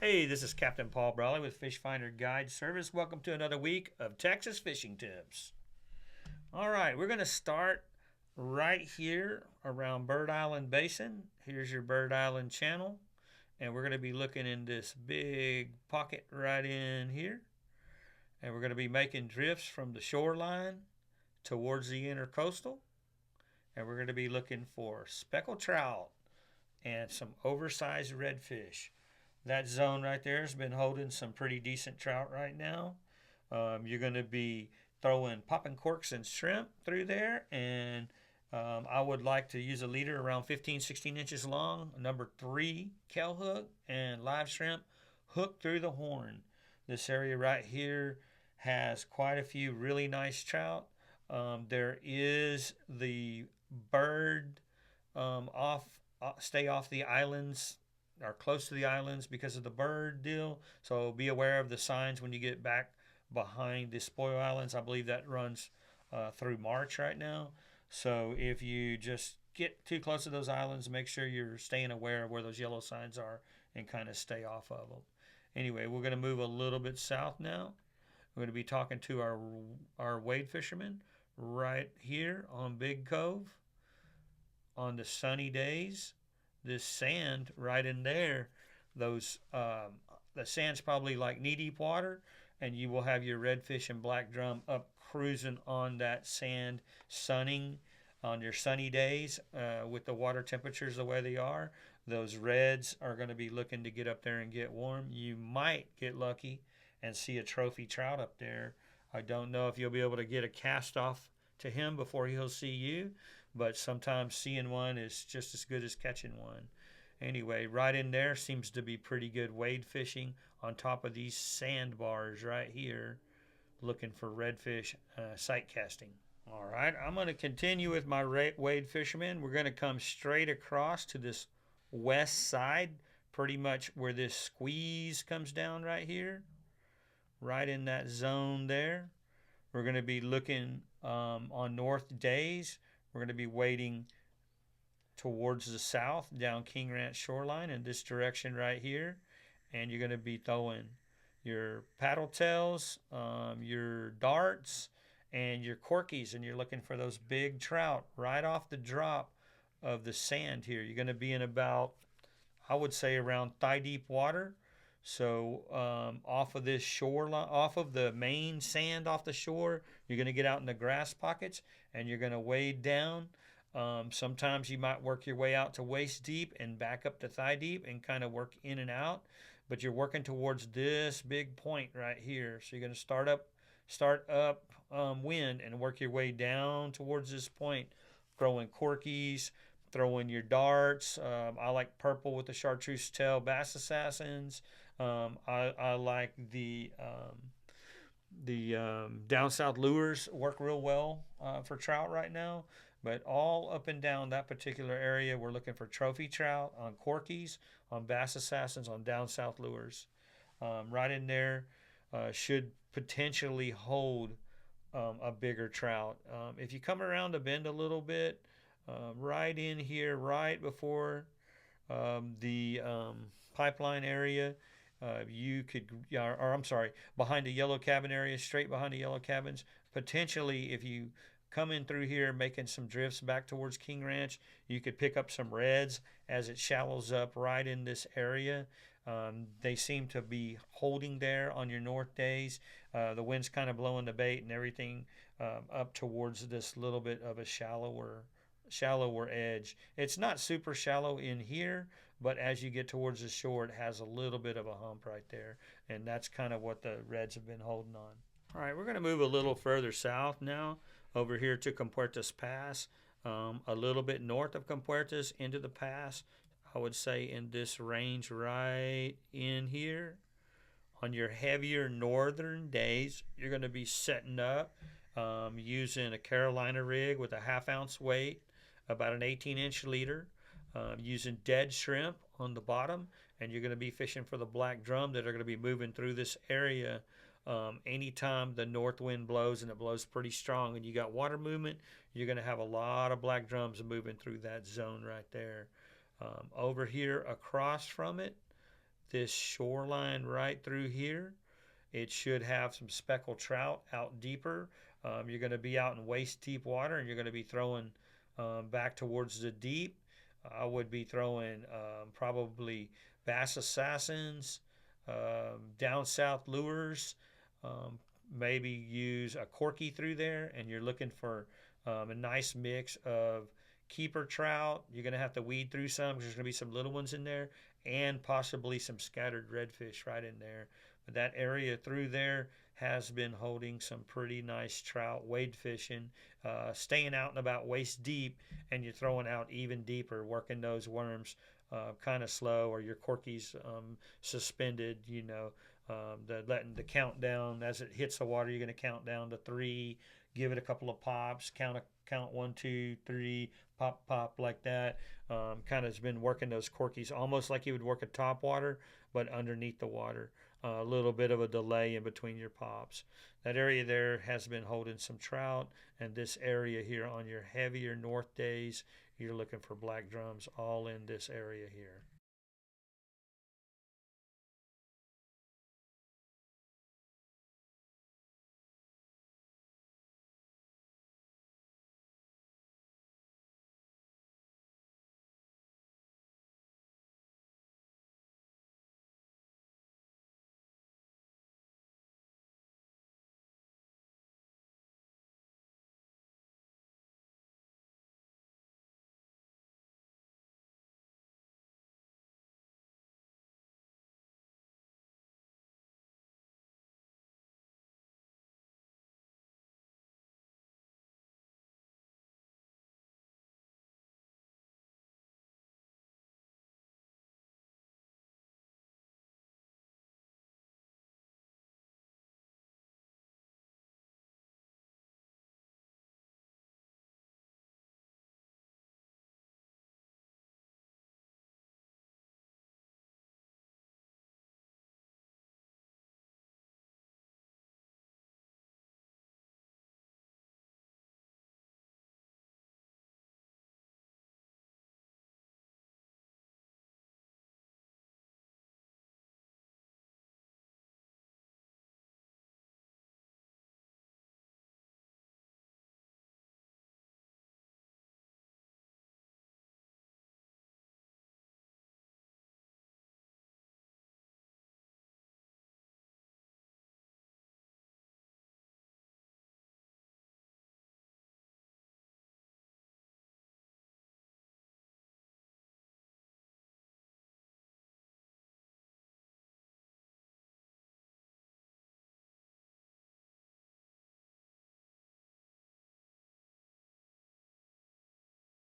Hey, this is Captain Paul Brawley with Fish Finder Guide Service. Welcome to another week of Texas Fishing Tips. All right, we're going to start right here around Bird Island Basin. Here's your Bird Island channel, and we're going to be looking in this big pocket right in here. And we're going to be making drifts from the shoreline towards the intercoastal. And we're going to be looking for speckled trout and some oversized redfish. That zone right there has been holding some pretty decent trout right now. You're going to be throwing popping corks and shrimp through there, and I would like to use a leader around 15, 16 inches long, number 3 kell hook, and live shrimp hooked through the horn. This area right here has quite a few really nice trout. There is the bird stay off the islands are close to the islands because of the bird deal. So be aware of the signs when you get back behind the spoil islands. I believe that runs through March right now. So if you just get too close to those islands, make sure you're staying aware of where those yellow signs are and kind of stay off of them. Anyway, we're going to move a little bit south now. We're going to be talking to our wade fishermen right here on Big Cove on the sunny days. This sand right in there, those the sand's probably like knee deep water, and you will have your redfish and black drum up cruising on that sand, sunning on your sunny days with the water temperatures the way they are. Those reds are going to be looking to get up there and get warm. You might get lucky and see a trophy trout up there. I don't know if you'll be able to get a cast off to him before he'll see you, but sometimes seeing one is just as good as catching one. Anyway, right in there seems to be pretty good wade fishing on top of these sandbars right here, looking for redfish sight casting. All right, I'm going to continue with my wade fishermen. We're going to come straight across to this west side, pretty much where this squeeze comes down right here, right in that zone there. We're going to be looking on north days. We're going to be wading towards the south down King Ranch shoreline in this direction right here. And you're going to be throwing your paddle tails, your darts, and your corkies. And you're looking for those big trout right off the drop of the sand here. You're going to be in about, I would say, around thigh deep water. So off of this shoreline, off of the main sand off the shore, you're going to get out in the grass pockets and you're going to wade down. Sometimes you might work your way out to waist deep and back up to thigh deep and kind of work in and out. But you're working towards this big point right here. So you're going to start up wind and work your way down towards this point, throwing corkies, throwing your darts. I like purple with the chartreuse tail bass assassins. I like the down south lures work real well for trout right now. But all up and down that particular area, we're looking for trophy trout on corkies, on bass assassins, on down south lures. Right in there should potentially hold a bigger trout. If you come around the bend a little bit, right in here, right before the pipeline area, you could, or I'm sorry, behind the yellow cabin area, straight behind the yellow cabins, potentially if you come in through here making some drifts back towards King Ranch, you could pick up some reds as it shallows up right in this area. They seem to be holding there on your north days. The wind's kind of blowing the bait and everything up towards this little bit of a shallower edge. It's not super shallow in here, but as you get towards the shore, it has a little bit of a hump right there, and that's kind of what the reds have been holding on. All right, we're going to move a little further south now, over here to Corpus Pass, a little bit north of Corpus into the pass. I would say in this range right in here. On your heavier northern days, you're going to be setting up using a Carolina rig with a 1/2 ounce weight, about an 18-inch leader, using dead shrimp on the bottom, and you're going to be fishing for the black drum that are going to be moving through this area. Anytime the north wind blows, and it blows pretty strong, and you got water movement, you're going to have a lot of black drums moving through that zone right there. Over here across from it, this shoreline right through here. It should have some speckled trout out deeper. You're going to be out in waist deep water, and you're going to be throwing back towards the deep. I would be throwing probably bass assassins, down south lures, um, maybe use a corky through there, and you're looking for a nice mix of keeper trout. You're going to have to weed through some because there's going to be some little ones in there, and possibly some scattered redfish right in there. But that area through there has been holding some pretty nice trout, wade fishing, staying out and about waist deep, and you're throwing out even deeper, working those worms kind of slow, or your corky's suspended, letting the countdown as it hits the water. You're going to count down to 3, give it a couple of pops, count 1, 2, 3, pop, pop, like that. Kind of has been working those corkies almost like you would work a top water, but underneath the water. A little bit of a delay in between your pops. That area there has been holding some trout, and this area here on your heavier north days, you're looking for black drums all in this area here.